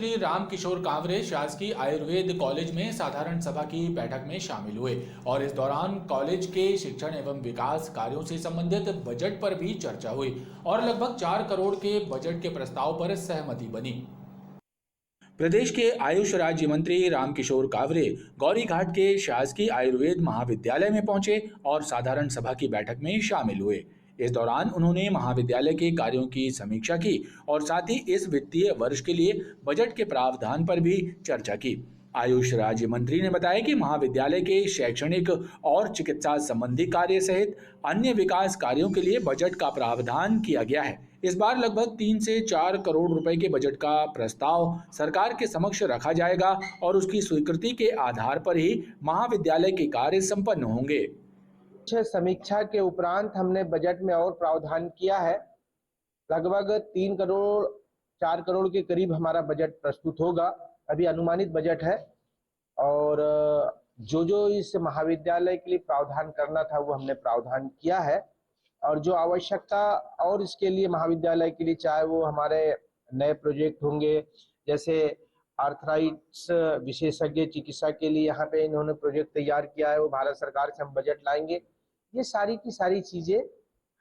श्री रामकिशोर कांवरे शासकीय आयुर्वेद कॉलेज में साधारण सभा की बैठक में शामिल हुए और इस दौरान कॉलेज के शिक्षण एवं विकास कार्यों से संबंधित बजट पर भी चर्चा हुई और लगभग 4 करोड़ के बजट के प्रस्ताव पर सहमति बनी। प्रदेश के आयुष राज्य मंत्री रामकिशोर कांवरे गौरीघाट के शासकीय आयुर्वेद महाविद्यालय में पहुंचे और साधारण सभा की बैठक में शामिल हुए। इस दौरान उन्होंने महाविद्यालय के कार्यों की समीक्षा की और साथ ही इस वित्तीय वर्ष के लिए बजट के प्रावधान पर भी चर्चा की। आयुष राज्य मंत्री ने बताया कि महाविद्यालय के शैक्षणिक और चिकित्सा संबंधी कार्य सहित अन्य विकास कार्यों के लिए बजट का प्रावधान किया गया है। इस बार लगभग 3 से 4 करोड़ रुपए के बजट का प्रस्ताव सरकार के समक्ष रखा जाएगा और उसकी स्वीकृति के आधार पर ही महाविद्यालय के कार्य संपन्न होंगे। समीक्षा के उपरांत हमने बजट में और प्रावधान किया है। लगभग 3 करोड़ 4 करोड़ के करीब हमारा बजट प्रस्तुत होगा। अभी अनुमानित बजट है और जो इस महाविद्यालय के लिए प्रावधान करना था वो हमने प्रावधान किया है और जो आवश्यकता और इसके लिए महाविद्यालय के लिए चाहे वो हमारे नए प्रोजेक्ट होंगे, जैसे आर्थराइटिस विशेषज्ञ चिकित्सा के लिए यहाँ पे इन्होंने प्रोजेक्ट तैयार किया है, वो भारत सरकार से हम बजट लाएंगे। ये सारी की सारी चीजें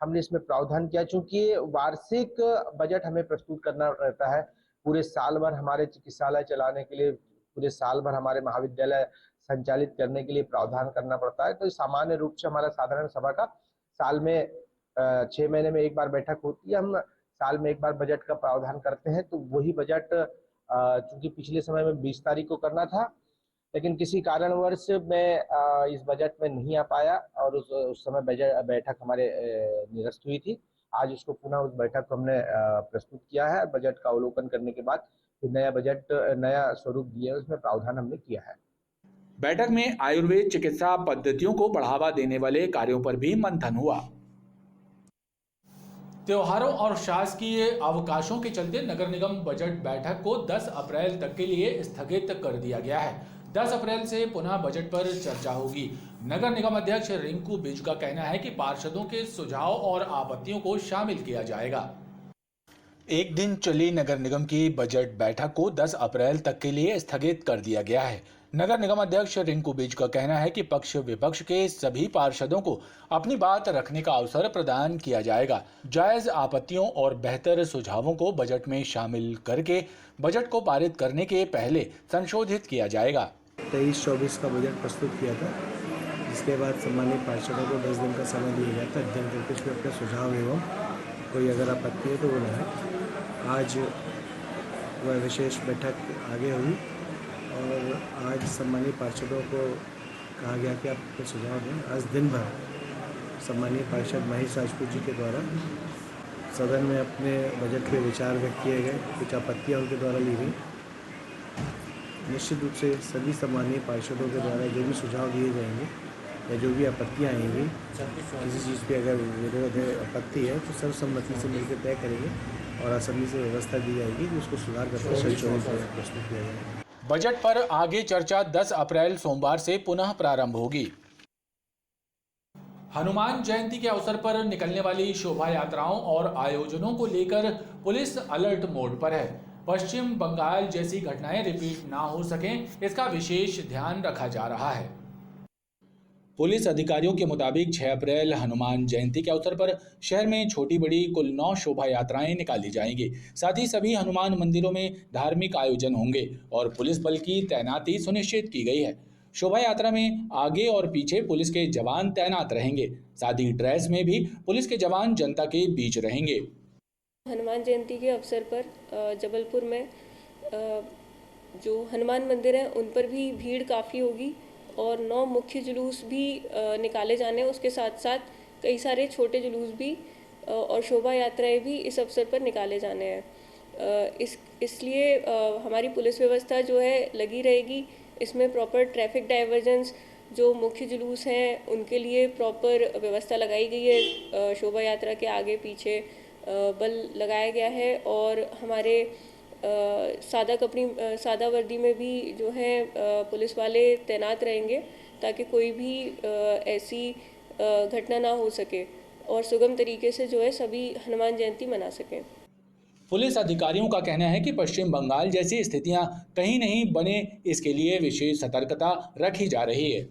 हमने इसमें प्रावधान किया। चूंकि वार्षिक बजट हमें प्रस्तुत करना रहता है, पूरे साल भर हमारे चिकित्सालय चलाने के लिए, पूरे साल भर हमारे महाविद्यालय संचालित करने के लिए प्रावधान करना पड़ता है। तो सामान्य रूप से हमारा साधारण सभा का साल में 6 महीने में एक बार बैठक होती है। हम साल में एक बार बजट का प्रावधान करते हैं। तो वही बजट चूंकि पिछले समय में 20 तारीख को करना था, लेकिन किसी कारणवश मैं इस बजट में नहीं आ पाया और उस समय बैठक हमारे निरस्त हुई थी। आज उसको पुनः उस बैठक को हमने प्रस्तुत किया है। बजट का अवलोकन करने के बाद नया बजट नया स्वरूप दिया, उसमें प्रावधान हमने किया है। बैठक में आयुर्वेद चिकित्सा पद्धतियों को बढ़ावा देने वाले कार्यों पर भी मंथन हुआ। त्योहारों और शासकीय अवकाशों के चलते नगर निगम बजट बैठक को 10 अप्रैल तक के लिए स्थगित कर दिया गया है। 10 अप्रैल से पुनः बजट पर चर्चा होगी। नगर निगम अध्यक्ष रिंकू बिज का कहना है कि पार्षदों के सुझाव और आपत्तियों को शामिल किया जाएगा। एक दिन चली नगर निगम की बजट बैठक को 10 अप्रैल तक के लिए स्थगित कर दिया गया है। नगर निगम अध्यक्ष रिंकू बिज का कहना है कि पक्ष विपक्ष के सभी पार्षदों को अपनी बात रखने का अवसर प्रदान किया जाएगा। जायज आपत्तियों और बेहतर सुझावों को बजट में शामिल करके बजट को पारित करने के पहले संशोधित किया जाएगा। 23-24 का बजट प्रस्तुत किया था, जिसके बाद सम्मानित पार्षदों को 10 दिन का समय दिया गया था अध्ययन करके उसमें अपने सुझाव एवं कोई अगर आपत्ति है तो वो लगाए। आज वह विशेष बैठक आगे हुई और आज सम्मानित पार्षदों को कहा गया कि आप अपने सुझाव दें। आज दिन भर सम्मानित पार्षद महेश राजपूत जी के द्वारा सदन में अपने बजट पे विचार व्यक्त किए गए, कुछ आपत्तियाँ उनके द्वारा ली गई। निश्चित रूप से सभी सम्मानीय पार्षदों के द्वारा जो भी सुझाव दिए जाएंगे या जो भी आपत्तियाँ आएंगी, किसी चीज़ पे अगर विरोध है, आपत्ति है, तो सर्वसम्मति से मिलकर तय करेंगे और असेंबली से व्यवस्था दी जाएगी कि उसको सुधार करके संशोधित प्रस्तुत किया जाएगा। बजट पर आगे चर्चा 10 अप्रैल सोमवार से पुनः प्रारंभ होगी। हनुमान जयंती के अवसर पर निकलने वाली शोभा यात्राओं और आयोजनों को लेकर पुलिस अलर्ट मोड पर है। पश्चिम बंगाल जैसी घटनाएं रिपीट ना हो सकें, इसका विशेष ध्यान रखा जा रहा है। पुलिस अधिकारियों के मुताबिक 6 अप्रैल हनुमान जयंती के अवसर पर शहर में छोटी बड़ी कुल 9 शोभा यात्राएं निकाली जाएंगी। साथ ही सभी हनुमान मंदिरों में धार्मिक आयोजन होंगे और पुलिस बल की तैनाती सुनिश्चित की गई है। शोभा यात्रा में आगे और पीछे पुलिस के जवान तैनात रहेंगे। साथ ही ड्रेस में भी पुलिस के जवान जनता के बीच रहेंगे। हनुमान जयंती के अवसर पर जबलपुर में जो हनुमान मंदिर है उन पर भी भीड़ काफ़ी होगी और 9 मुख्य जुलूस भी निकाले जाने, उसके साथ साथ कई सारे छोटे जुलूस भी और शोभा यात्राएं भी इस अवसर पर निकाले जाने हैं। इसलिए हमारी पुलिस व्यवस्था जो है लगी रहेगी। इसमें प्रॉपर ट्रैफिक डाइवर्जेंस, जो मुख्य जुलूस हैं उनके लिए प्रॉपर व्यवस्था लगाई गई है। शोभा यात्रा के आगे पीछे बल लगाया गया है और हमारे सादा वर्दी में भी जो है पुलिस वाले तैनात रहेंगे ताकि कोई भी ऐसी घटना ना हो सके और सुगम तरीके से जो है सभी हनुमान जयंती मना सकें। पुलिस अधिकारियों का कहना है कि पश्चिम बंगाल जैसी स्थितियां कहीं नहीं बने, इसके लिए विशेष सतर्कता रखी जा रही है।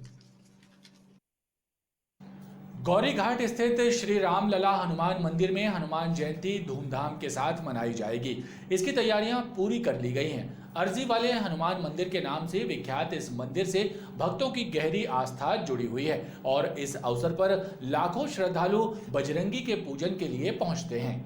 गौरी घाट स्थित श्री राम लला हनुमान मंदिर में हनुमान जयंती धूमधाम के साथ मनाई जाएगी। इसकी तैयारियां पूरी कर ली गई हैं। अर्जी वाले हनुमान मंदिर के नाम से विख्यात इस मंदिर से भक्तों की गहरी आस्था जुड़ी हुई है और इस अवसर पर लाखों श्रद्धालु बजरंगी के पूजन के लिए पहुंचते हैं।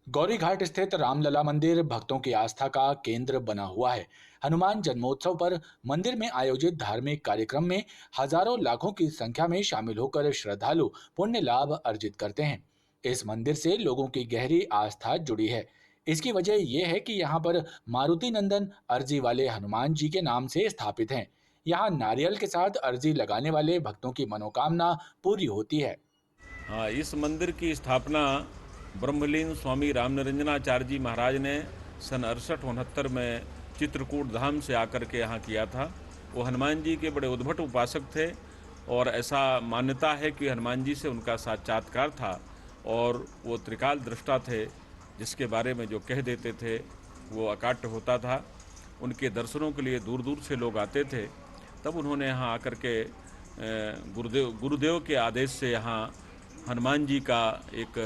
गौरी घाट स्थित रामलला मंदिर भक्तों की आस्था का केंद्र बना हुआ है। हनुमान जन्मोत्सव पर मंदिर में आयोजित धार्मिक कार्यक्रम में हजारों लाखों की संख्या में शामिल होकर श्रद्धालु पुण्य लाभ अर्जित करते हैं। इस मंदिर से लोगों की गहरी आस्था जुड़ी है। इसकी वजह यह है कि यहाँ पर मारुति नंदन अर्जी वाले हनुमान जी के नाम से स्थापित हैं। यहाँ नारियल के साथ अर्जी लगाने वाले भक्तों की मनोकामना पूरी होती है। हाँ, इस मंदिर की स्थापना ब्रह्मलीन स्वामी रामनिरंजनाचार्य जी महाराज ने सन 68-69 में चित्रकूट धाम से आकर के यहाँ किया था। वो हनुमान जी के बड़े उद्भट उपासक थे और ऐसा मान्यता है कि हनुमान जी से उनका साक्षात्कार था और वो त्रिकाल दृष्टा थे, जिसके बारे में जो कह देते थे वो अकाट्य होता था। उनके दर्शनों के लिए दूर दूर से लोग आते थे। तब उन्होंने यहाँ आकर के गुरुदेव के आदेश से यहाँ हनुमान जी का एक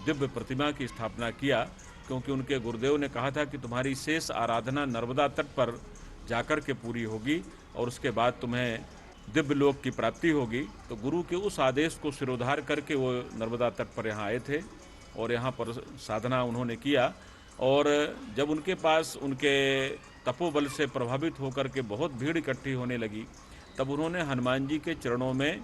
दिव्य प्रतिमा की स्थापना किया, क्योंकि उनके गुरुदेव ने कहा था कि तुम्हारी शेष आराधना नर्मदा तट पर जाकर के पूरी होगी और उसके बाद तुम्हें दिव्य लोक की प्राप्ति होगी। तो गुरु के उस आदेश को सिरोधार करके वो नर्मदा तट पर यहाँ आए थे और यहाँ पर साधना उन्होंने किया। और जब उनके पास उनके तपोबल से प्रभावित होकर के बहुत भीड़ इकट्ठी होने लगी, तब उन्होंने हनुमान जी के चरणों में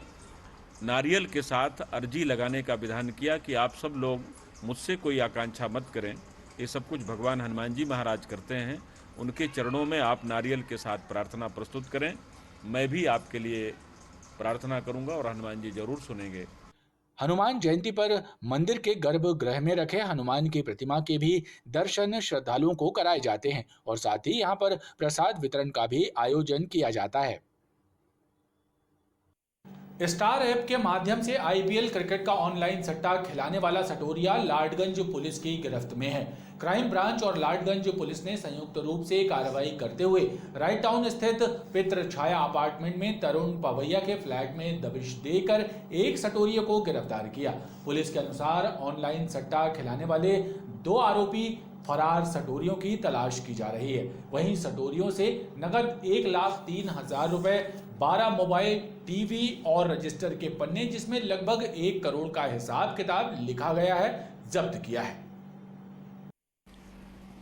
नारियल के साथ अर्जी लगाने का विधान किया कि आप सब लोग मुझसे कोई आकांक्षा मत करें, ये सब कुछ भगवान हनुमान जी महाराज करते हैं। उनके चरणों में आप नारियल के साथ प्रार्थना प्रस्तुत करें, मैं भी आपके लिए प्रार्थना करूंगा और हनुमान जी जरूर सुनेंगे। हनुमान जयंती पर मंदिर के गर्भगृह में रखे हनुमान की प्रतिमा के भी दर्शन श्रद्धालुओं को कराए जाते हैं और साथ ही यहाँ पर प्रसाद वितरण का भी आयोजन किया जाता है। स्टार ऐप के माध्यम से आईपीएल क्रिकेट का ऑनलाइन सट्टा खिलाने वाला सटोरिया लाडगंज पुलिस की गिरफ्त में है। क्राइम ब्रांच और लाडगंज पुलिस ने संयुक्त रूप से कार्रवाई करते हुए राइट टाउन स्थित पित्र छाया अपार्टमेंट में तरुण पवैया के फ्लैट में दबिश देकर एक सटोरिये को गिरफ्तार किया। पुलिस के अनुसार ऑनलाइन सट्टा खिलाने वाले 2 आरोपी फरार सटोरियों की तलाश की जा रही है। वहीं सटोरियों से नगद 1,03,000 रुपए, 12 मोबाइल, टीवी और रजिस्टर के पन्ने जिसमें लगभग 1 करोड़ का हिसाब किताब लिखा गया है, जब्त किया है।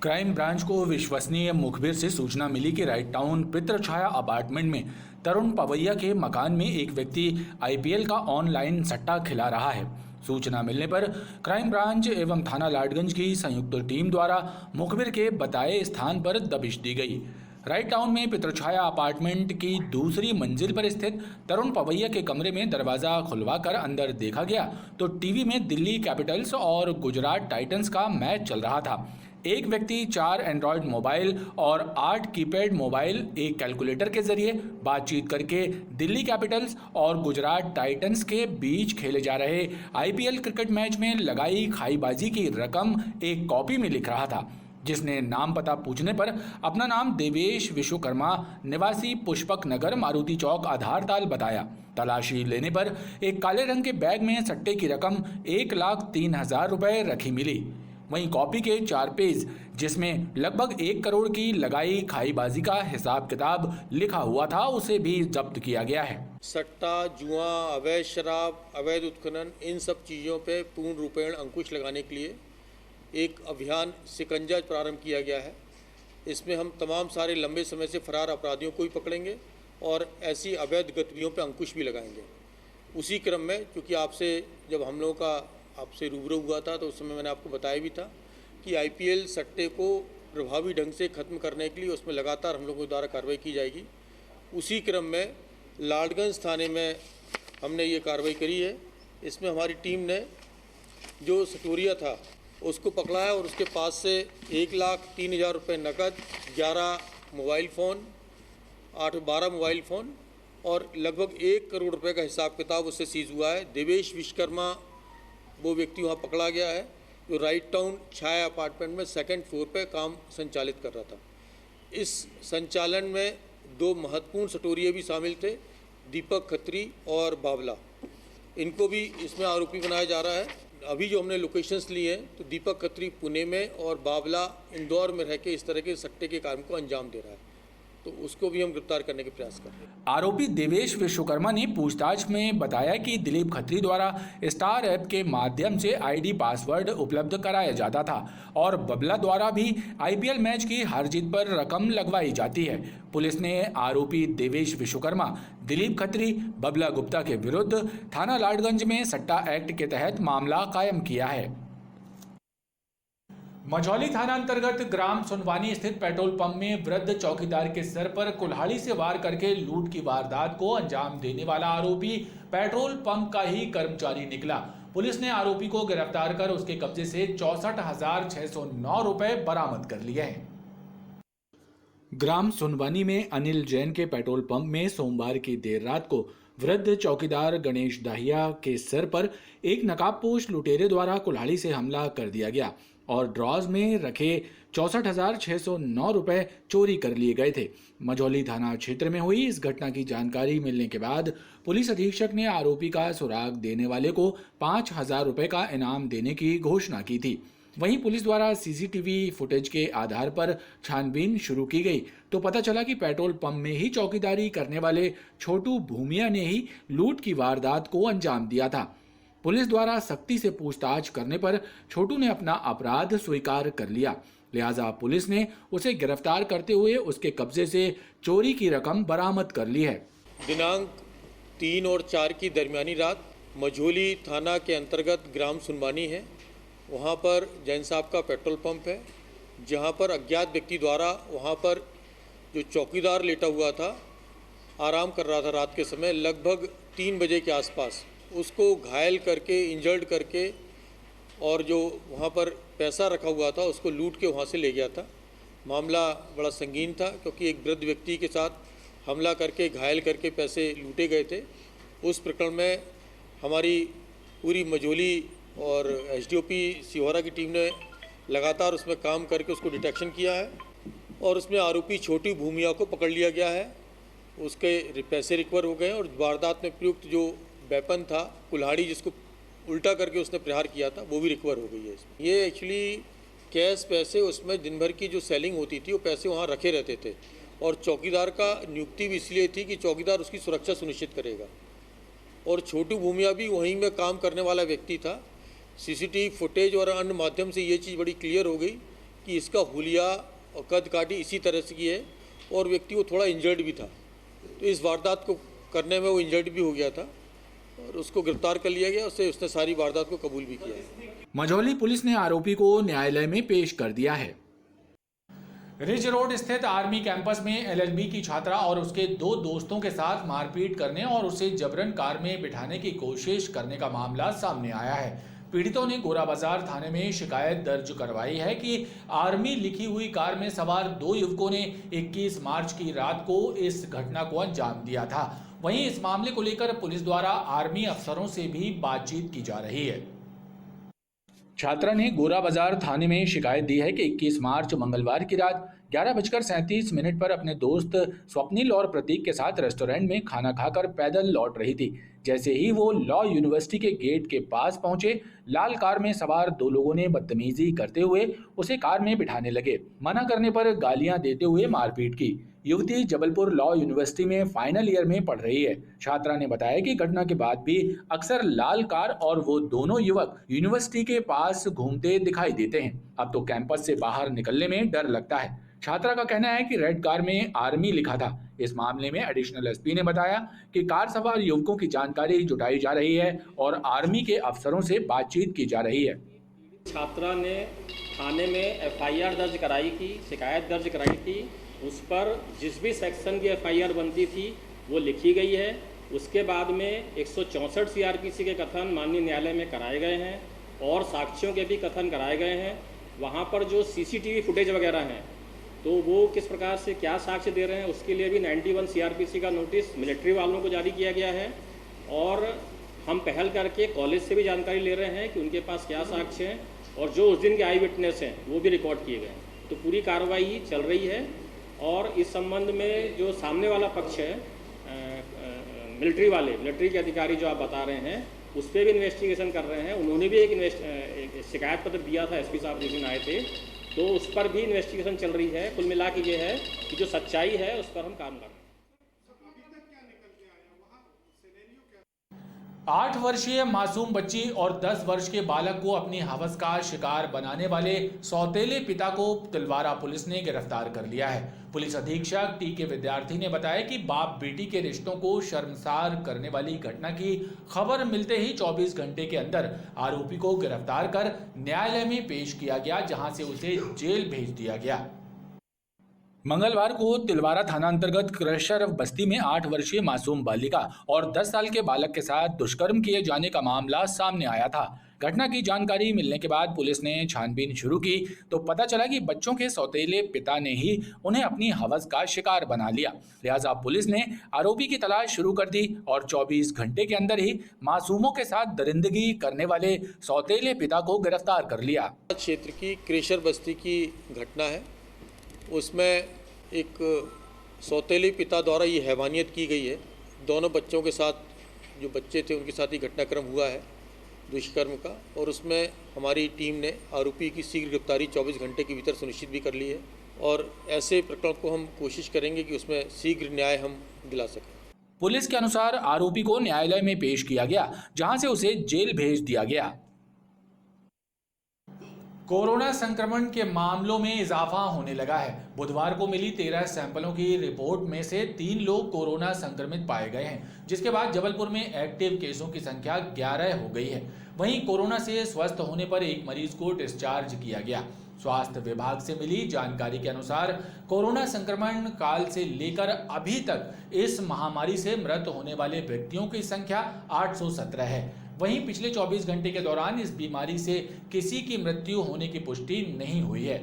क्राइम ब्रांच को विश्वसनीय मुखबिर से सूचना मिली कि राइट टाउन पित्रछाया अपार्टमेंट में तरुण पवैया के मकान में एक व्यक्ति आईपीएल का ऑनलाइन सट्टा खिला रहा है। सूचना मिलने पर क्राइम ब्रांच एवं थाना लाडगंज की संयुक्त टीम द्वारा मुखबिर के बताए स्थान पर दबिश दी गई। राइट टाउन में पित्रछाया अपार्टमेंट की दूसरी मंजिल पर स्थित तरुण पवैया के कमरे में दरवाजा खुलवाकर अंदर देखा गया तो टीवी में दिल्ली कैपिटल्स और गुजरात टाइटंस का मैच चल रहा था। एक व्यक्ति 4 एंड्रॉयड मोबाइल और 8 कीपैड मोबाइल एक कैलकुलेटर के जरिए बातचीत करके दिल्ली कैपिटल्स और गुजरात टाइटंस के बीच खेले जा रहे आईपीएल क्रिकेट मैच में लगाई खाईबाजी की रकम एक कॉपी में लिख रहा था, जिसने नाम पता पूछने पर अपना नाम देवेश विश्वकर्मा निवासी पुष्पक नगर मारुति चौक आधारताल बताया। तलाशी लेने पर एक काले रंग के बैग में सट्टे की रकम 1,03,000 रुपए रखी मिली। वहीं कॉपी के 4 पेज जिसमें लगभग 1 करोड़ की लगाई खाईबाजी का हिसाब किताब लिखा हुआ था, उसे भी जब्त किया गया है। सट्टा, जुआ, अवैध शराब, अवैध उत्खनन, इन सब चीज़ों पे पूर्ण रूपेण अंकुश लगाने के लिए एक अभियान शिकंजा प्रारंभ किया गया है। इसमें हम तमाम सारे लंबे समय से फरार अपराधियों को भी पकड़ेंगे और ऐसी अवैध गतिविधियों पर अंकुश भी लगाएंगे। उसी क्रम में क्योंकि जब हम लोगों का आपसे रूबरू हुआ था तो उस समय मैंने आपको बताया भी था कि आईपीएल सट्टे को प्रभावी ढंग से ख़त्म करने के लिए उसमें लगातार हम लोगों द्वारा कार्रवाई की जाएगी। उसी क्रम में लाडगंज थाने में हमने ये कार्रवाई करी है। इसमें हमारी टीम ने जो सटोरिया था उसको पकड़ा है और उसके पास से 1,03,000 रुपये नकद, 11 मोबाइल फ़ोन, 12 मोबाइल फ़ोन और लगभग 1 करोड़ रुपए का हिसाब किताब उससे सीज हुआ है। देवेश विश्वकर्मा वो व्यक्ति वहाँ पकड़ा गया है, जो राइट टाउन छाया अपार्टमेंट में 2nd फ्लोर पे काम संचालित कर रहा था। इस संचालन में 2 महत्वपूर्ण सटोरिये भी शामिल थे, दीपक खत्री और बावला। इनको भी इसमें आरोपी बनाया जा रहा है। अभी जो हमने लोकेशंस लिए हैं तो दीपक खत्री पुणे में और बावला इंदौर में रह के इस तरह के सट्टे के काम को अंजाम दे रहा है, तो उसको भी हम गिरफ्तार करने के प्रयास कर रहे हैं। आरोपी देवेश विश्वकर्मा ने पूछताछ में बताया कि दिलीप खत्री द्वारा स्टार ऐप के माध्यम से आईडी पासवर्ड उपलब्ध कराया जाता था और बबला द्वारा भी आईपीएल मैच की हार जीत पर रकम लगवाई जाती है। पुलिस ने आरोपी देवेश विश्वकर्मा, दिलीप खत्री, बबला गुप्ता के विरुद्ध थाना लाडगंज में सट्टा एक्ट के तहत मामला कायम किया है। मझौली थाना अंतर्गत ग्राम सुनवानी स्थित पेट्रोल पंप में वृद्ध चौकीदार के सर पर कुल्हाड़ी से वार करके लूट की वारदात को अंजाम देने वाला आरोपी पेट्रोल पंप का ही कर्मचारी निकला। पुलिस ने आरोपी को गिरफ्तार कर उसके कब्जे से 64,609 रुपए बरामद कर लिए हैं। ग्राम सुनवानी में अनिल जैन के पेट्रोल पंप में सोमवार की देर रात को वृद्ध चौकीदार गणेश दाहिया के सर पर एक नकाबपोश लुटेरे द्वारा कुल्हाड़ी से हमला कर दिया गया और ड्रॉज में रखे 64,609 रुपए चोरी कर लिए गए थे। मझौली थाना क्षेत्र में हुई इस घटना की जानकारी मिलने के बाद पुलिस अधीक्षक ने आरोपी का सुराग देने वाले को 5,000 रुपए का इनाम देने की घोषणा की थी। वहीं पुलिस द्वारा सीसीटीवी फुटेज के आधार पर छानबीन शुरू की गई तो पता चला कि पेट्रोल पंप में ही चौकीदारी करने वाले छोटू भूमिया ने ही लूट की वारदात को अंजाम दिया था। पुलिस द्वारा सख्ती से पूछताछ करने पर छोटू ने अपना अपराध स्वीकार कर लिया, लिहाजा पुलिस ने उसे गिरफ्तार करते हुए उसके कब्जे से चोरी की रकम बरामद कर ली है। दिनांक 3 और 4 की दरमियानी रात मझौली थाना के अंतर्गत ग्राम सुनवानी है, वहाँ पर जैन साहब का पेट्रोल पंप है, जहाँ पर अज्ञात व्यक्ति द्वारा वहाँ पर जो चौकीदार लेटा हुआ था, आराम कर रहा था रात के समय, लगभग 3 बजे के आसपास उसको घायल करके, इंजर्ड करके और जो वहाँ पर पैसा रखा हुआ था उसको लूट के वहाँ से ले गया था। मामला बड़ा संगीन था क्योंकि एक वृद्ध व्यक्ति के साथ हमला करके, घायल करके पैसे लूटे गए थे। उस प्रकरण में हमारी पूरी मझौली और एसडीओपी सिहोरा की टीम ने लगातार उसमें काम करके उसको डिटेक्शन किया है और उसमें आरोपी छोटी भूमिया को पकड़ लिया गया है। उसके पैसे रिकवर हो गए और वारदात में प्रयुक्त जो वेपन था, कुल्हाड़ी जिसको उल्टा करके उसने प्रहार किया था, वो भी रिकवर हो गई है। ये एक्चुअली कैश पैसे, उसमें दिन भर की जो सेलिंग होती थी वो पैसे वहाँ रखे रहते थे और चौकीदार का नियुक्ति भी इसलिए थी कि चौकीदार उसकी सुरक्षा सुनिश्चित करेगा और छोटू भूमिया भी वहीं में काम करने वाला व्यक्ति था। सीसीटीवी फुटेज और अन्य माध्यम से ये चीज़ बड़ी क्लियर हो गई कि इसका हुलिया और कद काठी इसी तरह से की है और व्यक्ति वो थोड़ा इंजर्ड भी था, तो इस वारदात को करने में वो इंजर्ड भी हो गया था और उसको गिरफ्तार कर लिया गया। उसने सारी वारदात को कबूल भी किया है। मझौली पुलिस ने आरोपी को न्यायालय में पेश कर दिया है। रिज रोड स्थित आर्मी कैंपस में एलएलबी की छात्रा और उसके 2 दोस्तों के साथ मारपीट करने और उसे जबरन कार में बिठाने की कोशिश करने का मामला सामने आया है। पीड़ितों ने गोरा बाजार थाने में शिकायत दर्ज करवाई है कि आर्मी लिखी हुई कार में सवार 2 युवकों ने 21 मार्च की रात को इस घटना को अंजाम दिया था। वहीं इस मामले को लेकर पुलिस द्वारा आर्मी अफसरों से भी बातचीत की जा रही है। छात्रा ने गोरा बाजार थाने में शिकायत दी है कि 21 मार्च मंगलवार की रात 11:37 पर अपने दोस्त स्वप्निल और प्रतीक के साथ रेस्टोरेंट में खाना खाकर पैदल लौट रही थी। जैसे ही वो लॉ यूनिवर्सिटी के गेट के पास पहुंचे, लाल कार में सवार 2 लोगों ने बदतमीजी करते हुए उसे कार में बिठाने लगे। मना करने पर गालियां देते हुए मारपीट की। युवती जबलपुर लॉ यूनिवर्सिटी में फाइनल ईयर में पढ़ रही है। छात्रा ने बताया कि घटना के बाद भी अक्सर लाल कार और वो दोनों युवक यूनिवर्सिटी के पास घूमते दिखाई देते हैं। अब तो कैंपस से बाहर निकलने में डर लगता है। छात्रा का कहना है कि रेड कार में आर्मी लिखा था। इस मामले में एडिशनल एसपी ने बताया कि कार सवार युवकों की जानकारी जुटाई जा रही है और आर्मी के अफसरों से बातचीत की जा रही है। छात्रा ने थाने में एफआईआर दर्ज कराई थी, शिकायत दर्ज कराई थी। उस पर जिस भी सेक्शन की एफआईआर बनती थी वो लिखी गई है। उसके बाद में 164 सीआरपीसी के कथन माननीय न्यायालय में कराए गए हैं और साक्ष्यों के भी कथन कराए गए हैं। वहाँ पर जो सीसीटीवी फुटेज वगैरह हैं तो वो किस प्रकार से क्या साक्ष्य दे रहे हैं उसके लिए भी 91 सीआरपीसी का नोटिस मिलिट्री वालों को जारी किया गया है और हम पहल करके कॉलेज से भी जानकारी ले रहे हैं कि उनके पास क्या साक्ष्य हैं और जो उस दिन के आई विटनेस हैं वो भी रिकॉर्ड किए गए हैं। तो पूरी कार्रवाई चल रही है और इस संबंध में जो सामने वाला पक्ष है, मिलिट्री के अधिकारी जो आप बता रहे हैं, उस पर भी इन्वेस्टिगेशन कर रहे हैं। उन्होंने भी एक शिकायत पत्र दिया था, एसपी साहब जिस दिन आए थे, तो उस पर भी इन्वेस्टिगेशन चल रही है। कुल मिला के ये है कि जो सच्चाई है उस पर हम काम कर रहे हैं। 8 वर्षीय मासूम बच्ची और 10 वर्ष के बालक को अपनी हवस का शिकार बनाने वाले सौतेले पिता को तिलवारा पुलिस ने गिरफ्तार कर लिया है। पुलिस अधीक्षक टी.के. विद्यार्थी ने बताया कि बाप बेटी के रिश्तों को शर्मसार करने वाली घटना की खबर मिलते ही 24 घंटे के अंदर आरोपी को गिरफ्तार कर न्यायालय में पेश किया गया, जहां से उसे जेल भेज दिया गया। मंगलवार को तिलवारा थाना अंतर्गत क्रशर बस्ती में 8 वर्षीय मासूम बालिका और 10 साल के बालक के साथ दुष्कर्म किए जाने का मामला सामने आया था। घटना की जानकारी मिलने के बाद पुलिस ने छानबीन शुरू की तो पता चला कि बच्चों के सौतेले पिता ने ही उन्हें अपनी हवस का शिकार बना लिया। लिहाजा पुलिस ने आरोपी की तलाश शुरू कर दी और 24 घंटे के अंदर ही मासूमों के साथ दरिंदगी करने वाले सौतेले पिता को गिरफ्तार कर लिया। क्षेत्र की क्रशर बस्ती की घटना है, उसमें एक सौतेले पिता द्वारा ये हैवानियत की गई है। दोनों बच्चों के साथ, जो बच्चे थे उनके साथ ही घटनाक्रम हुआ है दुष्कर्म का, और उसमें हमारी टीम ने आरोपी की शीघ्र गिरफ्तारी 24 घंटे के भीतर सुनिश्चित भी कर ली है और ऐसे प्रकरण को हम कोशिश करेंगे कि उसमें शीघ्र न्याय हम दिला सकें। पुलिस के अनुसार आरोपी को न्यायालय में पेश किया गया, जहां से उसे जेल भेज दिया गया। कोरोना संक्रमण के मामलों में इजाफा होने लगा है। बुधवार को मिली 13 सैंपलों की रिपोर्ट में से 3 लोग कोरोना संक्रमित पाए गए हैं, जिसके बाद जबलपुर में एक्टिव केसों की संख्या 11 हो गई है। वहीं कोरोना से स्वस्थ होने पर एक मरीज को डिस्चार्ज किया गया। स्वास्थ्य विभाग से मिली जानकारी के अनुसार कोरोना संक्रमण काल से लेकर अभी तक इस महामारी से मृत होने वाले व्यक्तियों की संख्या 817 है। वहीं पिछले 24 घंटे के दौरान इस बीमारी से किसी की मृत्यु होने की पुष्टि नहीं हुई है।